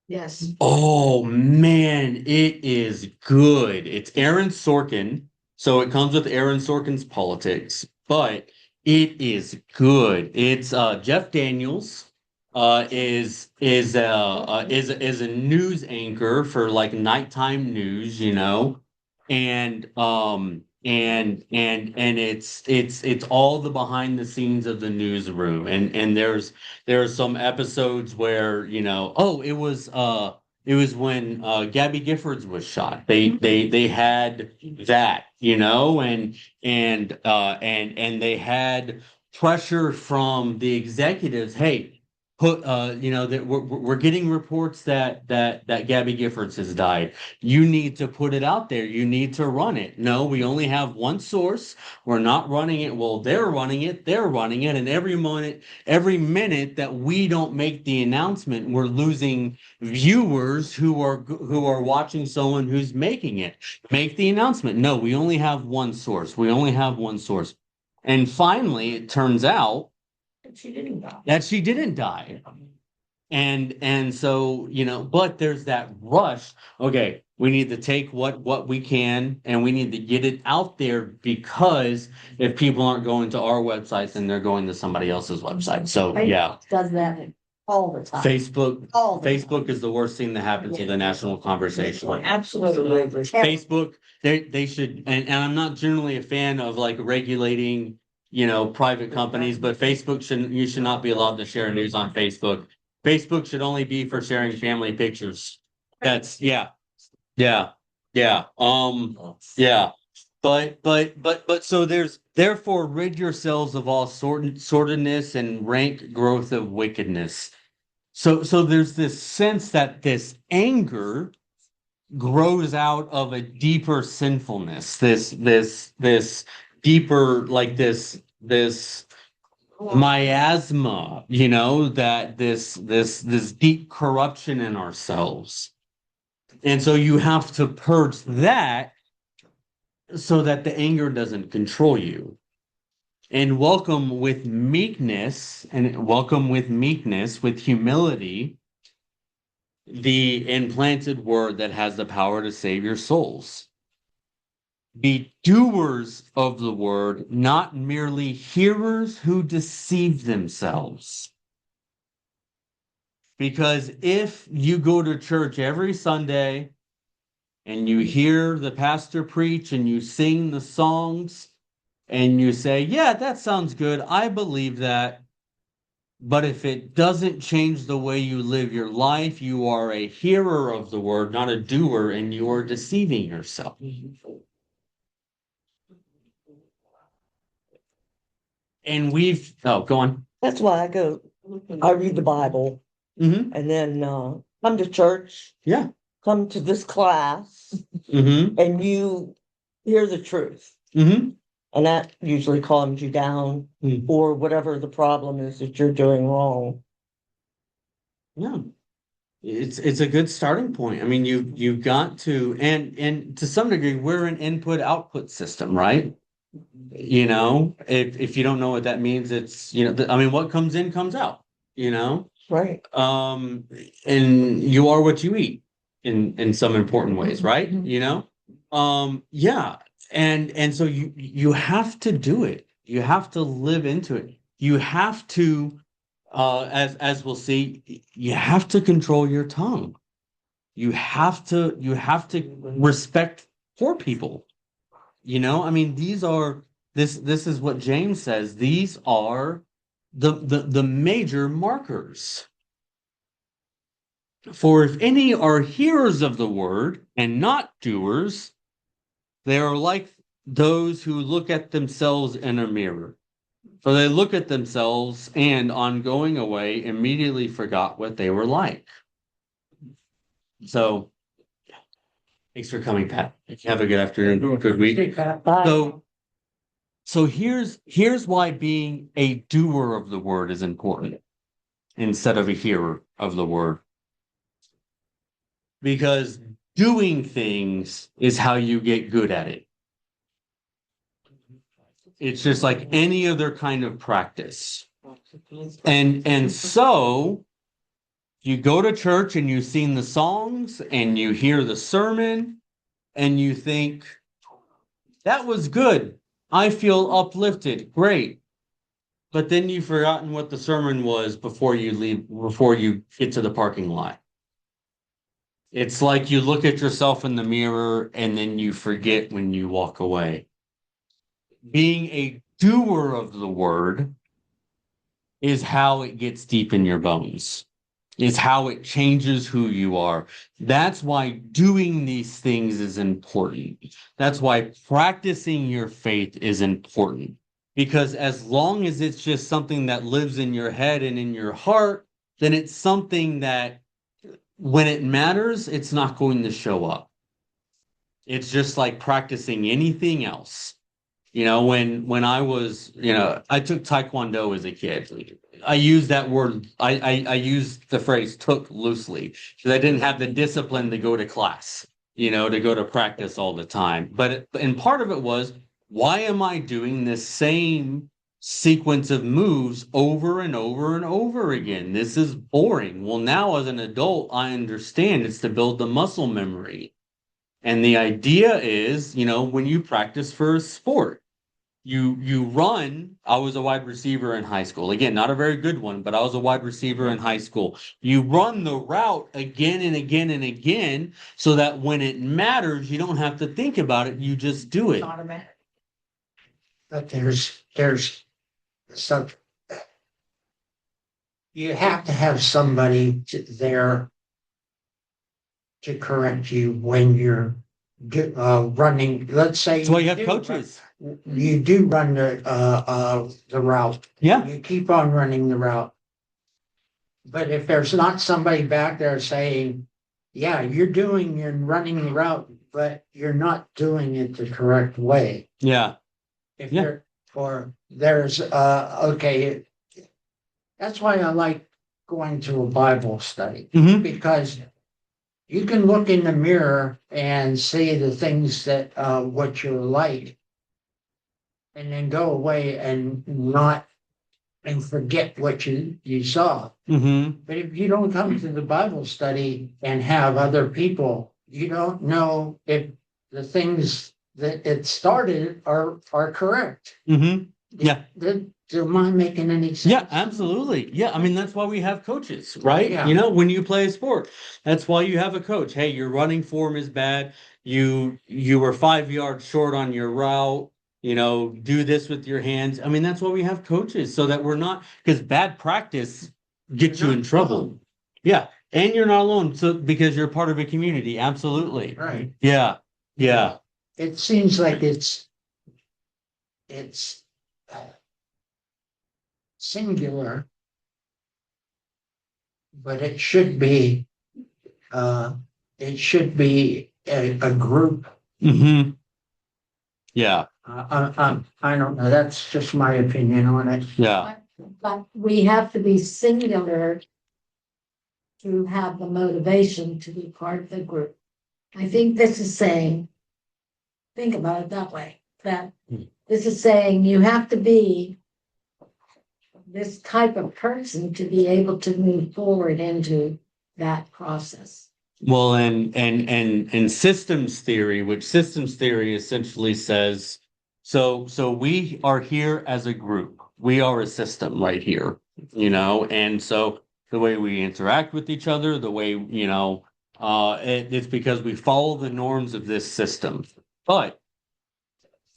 Yes. Oh man, it is good. It's Aaron Sorkin, so it comes with Aaron Sorkin's politics, but it is good. It's Jeff Daniels is a news anchor for like nighttime news, you know, and it's all the behind the scenes of the newsroom, and there's some episodes where, you know, oh, it was when Gabby Giffords was shot. They had that, you know, and they had pressure from the executives. Hey, put you know, that we're getting reports that Gabby Giffords has died. You need to put it out there. You need to run it. No, we only have one source. We're not running it. Well, they're running it. They're running it, and every minute that we don't make the announcement, we're losing viewers who are watching someone who's making it. Make the announcement. No, we only have one source. We only have one source. And finally, it turns out She didn't die. that she didn't die. And so, you know, but there's that rush. Okay, we need to take what we can and we need to get it out there, because if people aren't going to our websites, then they're going to somebody else's website. So yeah, Does that all the time. Facebook All the Facebook is the worst thing that happens to the national conversation. Absolutely. Facebook, they should, and I'm not generally a fan of like regulating, you know, private companies, but you should not be allowed to share news on Facebook. Facebook should only be for sharing family pictures. That's yeah. Yeah. Yeah. Yeah. But so Therefore, rid yourselves of all sordidness and rank growth of wickedness. So there's this sense that this anger grows out of a deeper sinfulness, this deeper, like this miasma, that this deep corruption in ourselves. And so you have to purge that so that the anger doesn't control you. And welcome with meekness, with humility, the implanted word that has the power to save your souls. Be doers of the word, not merely hearers who deceive themselves. Because if you go to church every Sunday and you hear the pastor preach and you sing the songs and you say, yeah, that sounds good, I believe that. But if it doesn't change the way you live your life, you are a hearer of the word, not a doer, and you are deceiving yourself. And go on. That's why I read the Bible Mm-hmm. and then come to church. Yeah. Come to this class Mm-hmm. and you hear the truth. Mm-hmm. And that usually calms you down or whatever the problem is that you're doing wrong. Yeah. It's a good starting point. I mean, you've got to, and to some degree, we're an input-output system, right? If you don't know what that means, it's, what comes in comes out, Right. and you are what you eat in some important ways, right? Yeah. And so you have to do it. You have to live into it. You have to, as we'll see, you have to control your tongue. You have to respect poor people. This is what James says. These are the major markers. For if any are hearers of the word and not doers, they are like those who look at themselves in a mirror. For they look at themselves and, on going away, immediately forgot what they were like. So, thanks for coming, Pat. Have a good afternoon. Good week. Bye. So here's why being a doer of the word is important instead of a hearer of the word. Because doing things is how you get good at it. It's just like any other kind of practice. And so you go to church and you sing the songs and you hear the sermon and you think, that was good. I feel uplifted. Great. But then you've forgotten what the sermon was before you get to the parking lot. It's like you look at yourself in the mirror and then you forget when you walk away. Being a doer of the word is how it gets deep in your bones. Is how it changes who you are. That's why doing these things is important. That's why practicing your faith is important. Because as long as it's just something that lives in your head and in your heart, then it's something that when it matters, it's not going to show up. It's just like practicing anything else. When I was, I took Taekwondo as a kid. I use that word, I use the phrase took loosely because I didn't have the discipline to go to class, to go to practice all the time. And part of it was, why am I doing this same sequence of moves over and over and over again? This is boring. Well, now as an adult, I understand it's to build the muscle memory. And the idea is, when you practice for a sport, you run. I was a wide receiver in high school. Again, not a very good one, but I was a wide receiver in high school. You run the route again and again and again so that when it matters, you don't have to think about it. You just do it. Automatic. But there's some, you have to have somebody there to correct you when you're running, let's say. That's why you have do coaches. You do run the route. Yeah. You keep on running the route. But if there's not somebody back there saying, yeah, you're doing and running the route, but you're not doing it the correct way. Yeah. If Yeah. there, or there's, okay, that's why I like going to a Bible study, Mhm. because you can look in the mirror and see the things that, what you're like, and then go away and not, and forget what you saw. Mhm. But if you don't come to the Bible study and have other people, you don't know if the things that it started are correct. Mhm. Yeah. Am I making any sense? Yeah, absolutely. Yeah, I mean that's why we have coaches, right? Yeah. You know, when you play a sport, that's why you have a coach. Hey, your running form is bad. You were 5 yards short on your route. You know, do this with your hands. I mean, that's why we have coaches, so that we're not, because bad practice gets you You're in not trouble. alone. Yeah, and you're not alone. So because you're part of a community, absolutely. Right. Yeah, yeah. It seems like it's singular, but it should be a group. Mm-hmm. Yeah, I don't know. That's just my opinion on it. yeah. But we have to be singular to have the motivation to be part of the group. I think this is saying, think about it that way, that this is saying you have to be this type of person to be able to move forward into that process. Well, and systems theory, which systems theory essentially says, so we are here as a group. We are a system right here, you know, and so the way we interact with each other, the way, you know, it's because we follow the norms of this system. But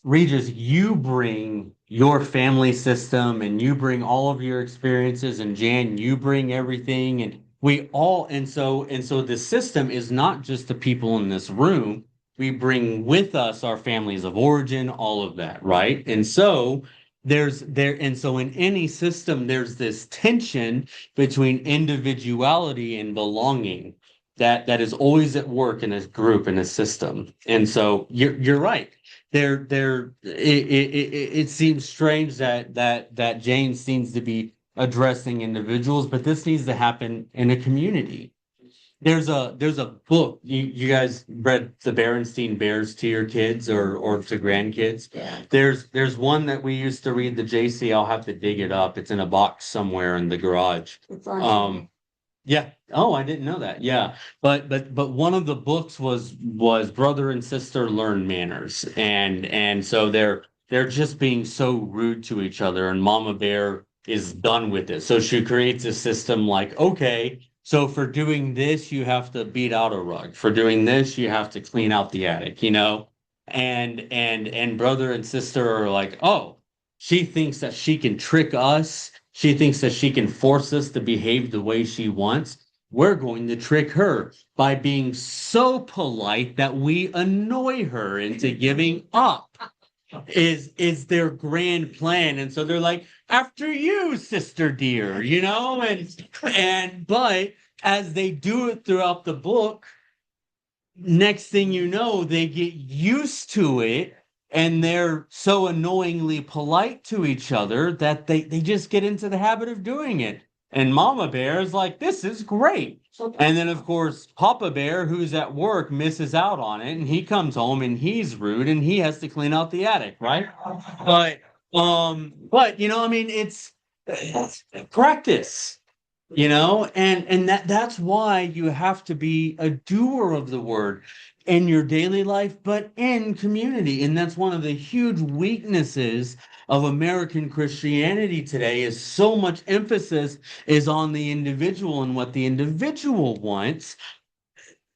Regis, you bring your family system and you bring all of your experiences, and Jan, you bring everything, and we all, and so the system is not just the people in this room. We bring with us our families of origin, all of that, right? And so and so in any system, there's this tension between individuality and belonging that is always at work in a group, in a system. And so you're right. It seems strange that James seems to be addressing individuals, but this needs to happen in a community. There's a book. You guys read the Berenstein Bears to your kids or to grandkids? Yeah. There's one that we used to read, the JC. I'll have to dig it up. It's in a box somewhere in the garage. It's on Yeah. Oh, I didn't know that. Yeah. But one of the books was Brother and Sister Learn Manners. And so they're just being so rude to each other, and Mama Bear is done with it. So she creates a system like, okay, so for doing this, you have to beat out a rug. For doing this, you have to clean out the attic, you know? And brother and sister are like, oh, she thinks that she can trick us. She thinks that she can force us to behave the way she wants. We're going to trick her by being so polite that we annoy her into giving up. Is their grand plan. And so they're like, after you, sister dear, you know, but as they do it throughout the book, next thing you know, they get used to it, and they're so annoyingly polite to each other that they just get into the habit of doing it. And Mama Bear is like, this is great. And then, of course, Papa Bear, who's at work, misses out on it, and he comes home and he's rude and he has to clean out the attic, right? But you know, I mean, it's practice, you know, and that's why you have to be a doer of the word in your daily life, but in community. And that's one of the huge weaknesses of American Christianity today, is so much emphasis is on the individual and what the individual wants.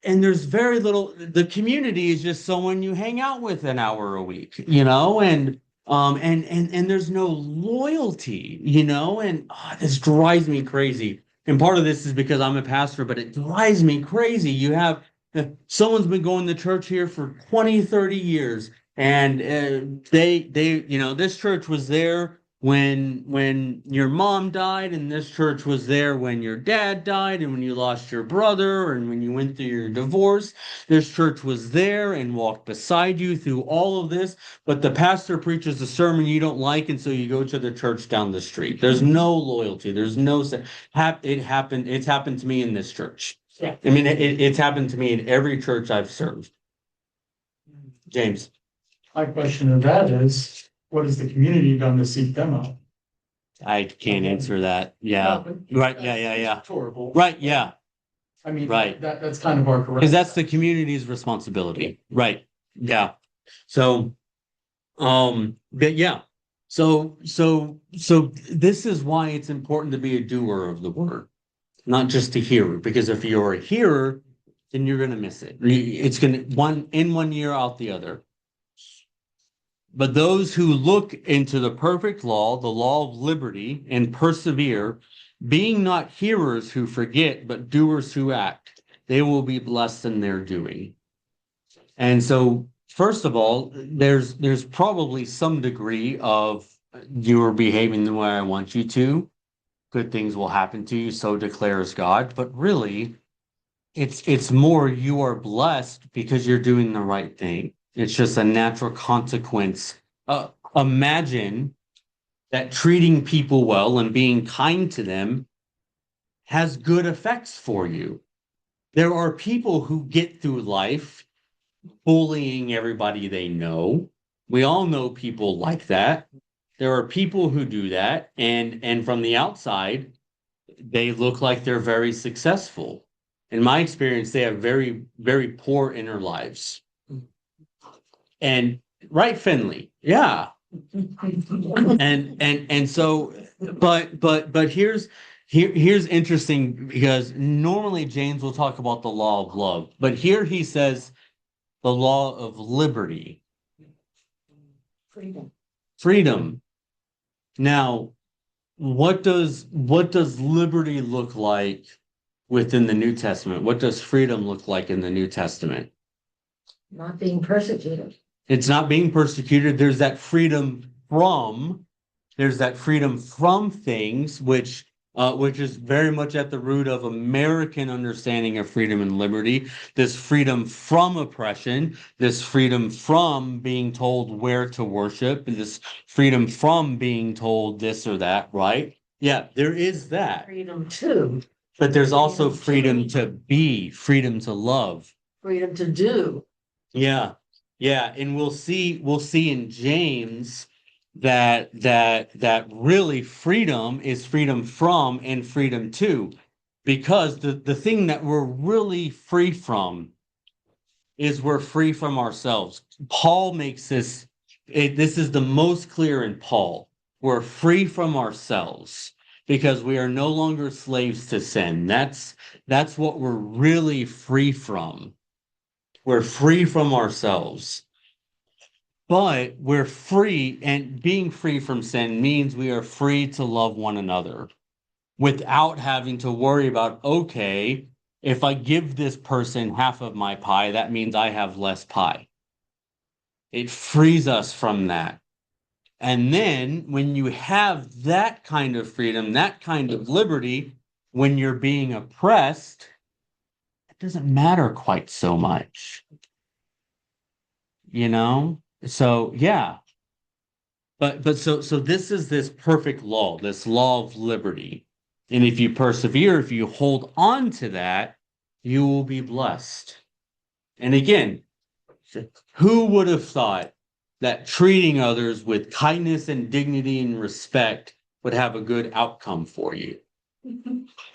And there's very little, the community is just someone you hang out with an hour a week, you know, and there's no loyalty, you know, and this drives me crazy. And part of this is because I'm a pastor, but it drives me crazy. You have someone's been going to church here for 20, 30 years. And this church was there when your mom died, and this church was there when your dad died, and when you lost your brother, and when you went through your divorce. This church was there and walked beside you through all of this, but the pastor preaches a sermon you don't like, and so you go to the church down the street. There's no loyalty. There's no it's happened to me in this church. Yeah. I mean, it's happened to me in every church I've served. James. My question to that is, what has the community done to seek them out? I can't answer that. Yeah. Right. Yeah. Rhetorical. Right. Yeah. I mean, Right. that's kind of our correct. Because that's the community's responsibility. Right. Yeah. So, but yeah. So this is why it's important to be a doer of the word, not just a hearer. Because if you're a hearer, then you're going to miss it. It's going to one year, out the other. But those who look into the perfect law, the law of liberty, and persevere, being not hearers who forget, but doers who act, they will be blessed in their doing. And so, first of all, there's probably some degree of you are behaving the way I want you to. Good things will happen to you, so declares God. But really, it's more you are blessed because you're doing the right thing. It's just a natural consequence. Imagine that treating people well and being kind to them has good effects for you. There are people who get through life bullying everybody they know. We all know people like that. There are people who do that, and from the outside, they look like they're very successful. In my experience, they have very, very poor inner lives. And right, Finley, yeah. And so, but here's interesting, because normally James will talk about the law of love, but here he says the law of liberty. Freedom. Now, what does liberty look like within the New Testament? What does freedom look like in the New Testament? Not being persecuted. It's not being persecuted. There's that freedom from things, which is very much at the root of American understanding of freedom and liberty. This freedom from oppression, this freedom from being told where to worship, this freedom from being told this or that, right? Yeah, there is that. Freedom to, But there's also freedom to be, freedom to love. freedom to do. Yeah. Yeah. And we'll see in James that really freedom is freedom from and freedom to, because the thing that we're really free from is we're free from ourselves. Paul makes this is the most clear in Paul. We're free from ourselves because we are no longer slaves to sin. That's what we're really free from. We're free from ourselves. But we're free, and being free from sin means we are free to love one another without having to worry about, okay, if I give this person half of my pie, that means I have less pie. It frees us from that. And then when you have that kind of freedom, that kind of liberty, when you're being oppressed, it doesn't matter quite so much. You know? So, yeah. But so this is this perfect law, this law of liberty. And if you persevere, if you hold on to that, you will be blessed. And again, who would have thought that treating others with kindness and dignity and respect would have a good outcome for you?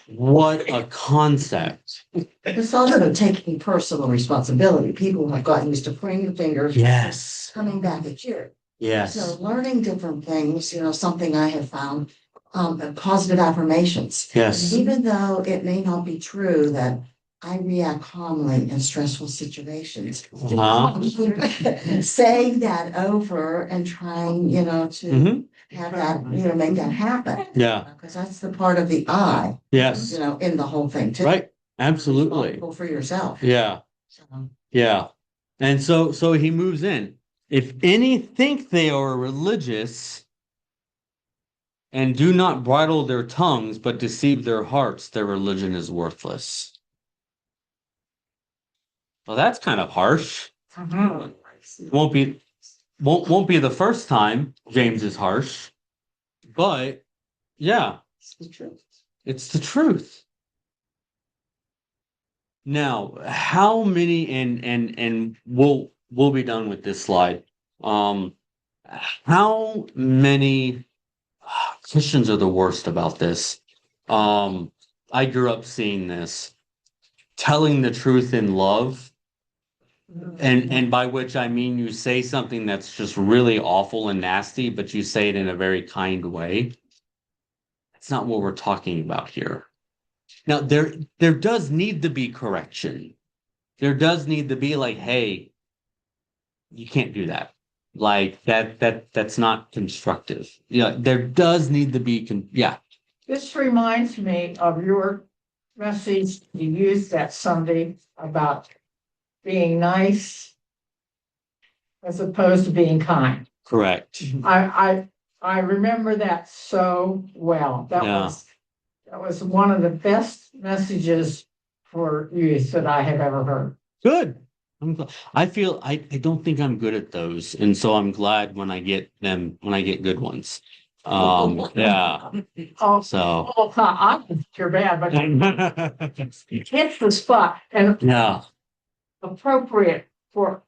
What a concept. It's also taking personal responsibility. People have gotten used to pointing fingers. Yes. Coming back at you. Yes. So learning different things, something I have found, positive affirmations. Yes. Even though it may not be true that I react calmly in stressful situations. Saying that over and trying, to Mhm. have that, make that happen. Yeah. Because that's the part of the I, Yes. in the whole thing too. Right. Absolutely. Responsible for yourself. Yeah. So, Yeah. And so he moves in. If any think they are religious and do not bridle their tongues, but deceive their hearts, their religion is worthless. Well, that's kind of harsh. Won't be won't be the first time James is harsh, but yeah, It's the truth. it's the truth. Now, how many and we'll be done with this slide. How many Christians are the worst about this? I grew up seeing this, telling the truth in love, and by which I mean you say something that's just really awful and nasty, but you say it in a very kind way. That's not what we're talking about here. Now, there does need to be correction. There does need to be like, hey, you can't do that. Like that's not constructive. Yeah, there does need to be yeah. This reminds me of your message you used that Sunday about being nice as opposed to being kind. Correct. I remember that so well. Yeah. That was one of the best messages for youth that I have ever heard. Good. I feel I don't think I'm good at those, and so I'm glad when I get them when I get good ones. Yeah. Oh, So I think you're bad, but it hits the spot and yeah, appropriate for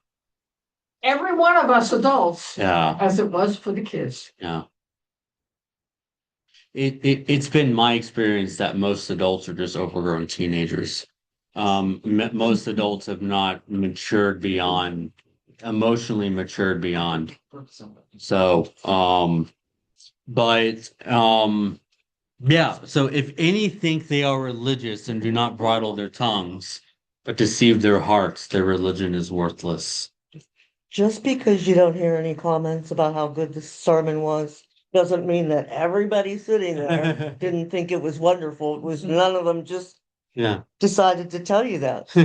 every one of us adults yeah, as it was for the kids. yeah. It's been my experience that most adults are just overgrown teenagers. Most adults have not matured beyond emotionally matured beyond. So, but yeah. So if any think they are religious and do not bridle their tongues, but deceive their hearts, their religion is worthless. Just because you don't hear any comments about how good the sermon was, doesn't mean that everybody sitting there didn't think it was wonderful. It was none of them just Yeah. decided to tell you that. So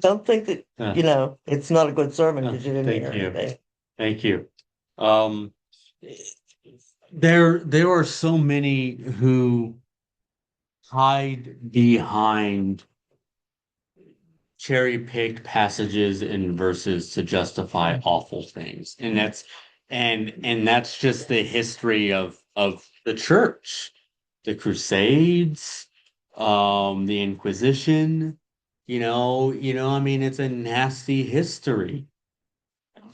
don't think that, Yeah. you know, it's not a good sermon because you didn't Thank hear you. anything. Thank you. There are so many who hide behind cherry-picked passages and verses to justify awful things. And that's just the history of the church, the Crusades, the Inquisition, I mean, it's a nasty history.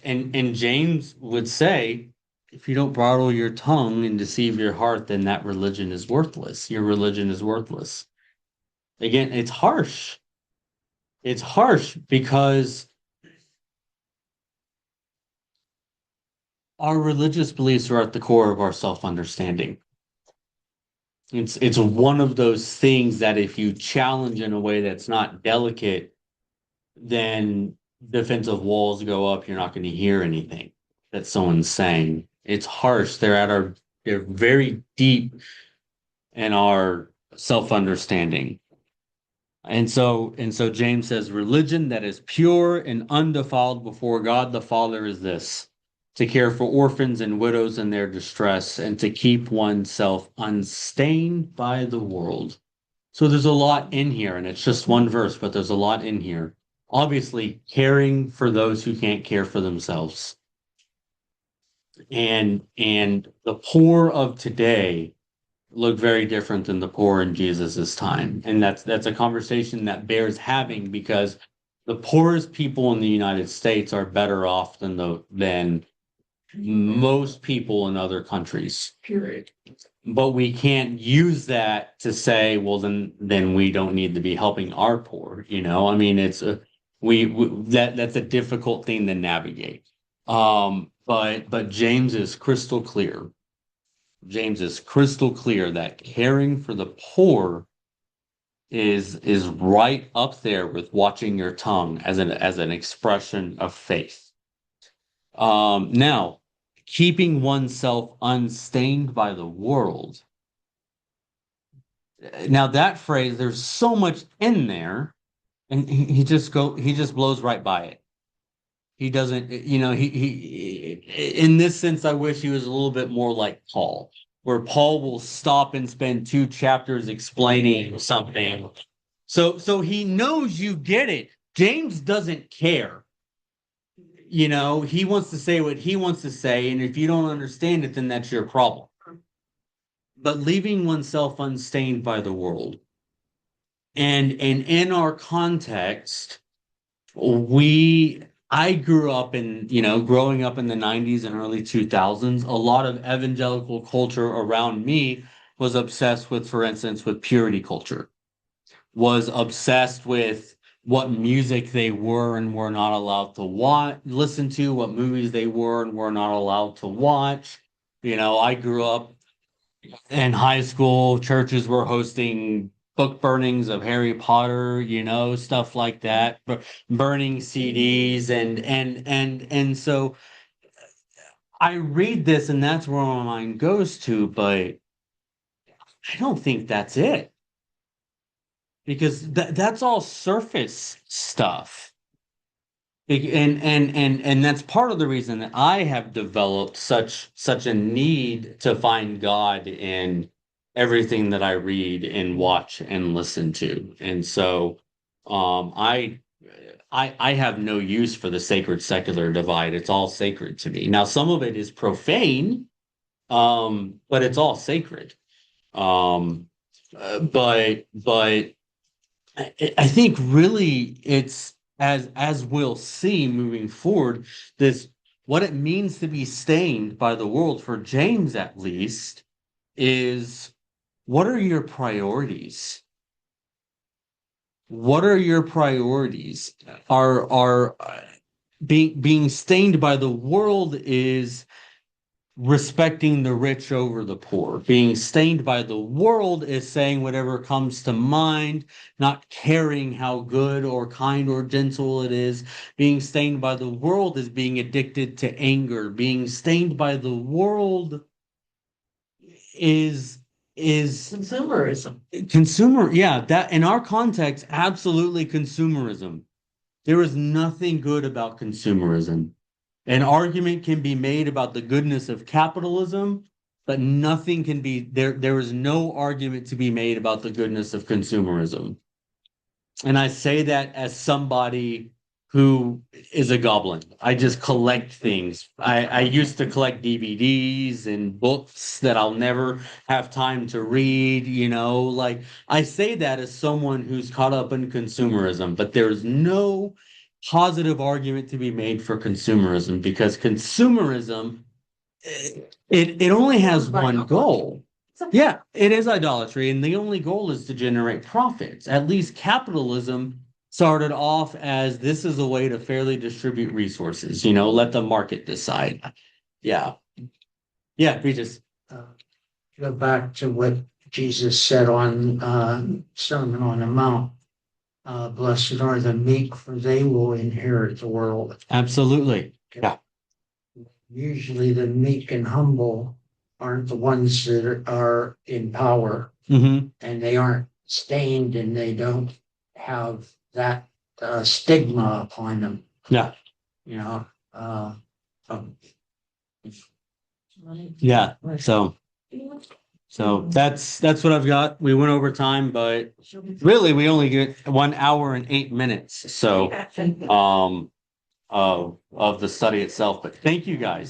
And James would say, if you don't bridle your tongue and deceive your heart, then that religion is worthless. Your religion is worthless. Again, it's harsh. It's harsh because our religious beliefs are at the core of our self-understanding. It's one of those things that if you challenge in a way that's not delicate, then defensive walls go up. You're not going to hear anything that someone's saying. It's harsh. They're very deep in our self-understanding. And so James says, religion that is pure and undefiled before God the Father is this: to care for orphans and widows in their distress, and to keep oneself unstained by the world. So there's a lot in here, and it's just one verse, but there's a lot in here. Obviously, caring for those who can't care for themselves. And the poor of today look very different than the poor in Jesus's time. And that's a conversation that bears having, because the poorest people in the United States are better off than most people in other countries. Period. But we can't use that to say, well, then we don't need to be helping our poor. I mean, it's that's a difficult thing to navigate. But James is crystal clear. James is crystal clear that caring for the poor is right up there with watching your tongue as an expression of faith. Now, keeping oneself unstained by the world. Now that phrase, there's so much in there, And he just blows right by it. He doesn't, in this sense, I wish he was a little bit more like Paul, where Paul will stop and spend 2 chapters explaining something. So he knows you get it. James doesn't care. He wants to say what he wants to say, and if you don't understand it, then that's your problem. But leaving oneself unstained by the world. And in our context, I grew up growing up in the 90s and early 2000s, a lot of evangelical culture around me was obsessed with, for instance, with purity culture, was obsessed with what music they were and were not allowed to listen to, what movies they were and were not allowed to watch. I grew up in high school, churches were hosting book burnings of Harry Potter, stuff like that, burning CDs and so I read this and that's where my mind goes to, but I don't think that's it. Because that's all surface stuff. And that's part of the reason that I have developed such a need to find God in everything that I read and watch and listen to. And so I have no use for the sacred secular divide. It's all sacred to me. Now some of it is profane, but it's all sacred. But I think really it's as we'll see moving forward, this what it means to be stained by the world for James at least is what are your priorities? What are your priorities? Are being stained by the world is respecting the rich over the poor. Being stained by the world is saying whatever comes to mind, not caring how good or kind or gentle it is. Being stained by the world is being addicted to anger. Being stained by the world is Consumerism. that in our context, absolutely consumerism. There is nothing good about consumerism. An argument can be made about the goodness of capitalism, but nothing can be there. There is no argument to be made about the goodness of consumerism. And I say that as somebody who is a goblin. I just collect things. I used to collect DVDs and books that I'll never have time to read, like I say that as someone who's caught up in consumerism, but there's no positive argument to be made for consumerism because consumerism it only has one goal. Yeah, it is idolatry, and the only goal is to generate profits. At least capitalism started off as this is a way to fairly distribute resources, let the market decide. Yeah. Yeah, we just Go back to what Jesus said on Sermon on the Mount. Blessed are the meek, for they will inherit the world. absolutely. Yeah. Usually the meek and humble aren't the ones that are in power, Mm-hmm. and they aren't stained, and they don't have that stigma upon them. Yeah. Um, Yeah. So that's what I've got. We went over time, but really we only get 1 hour and 8 minutes. So of the study itself. But thank you guys.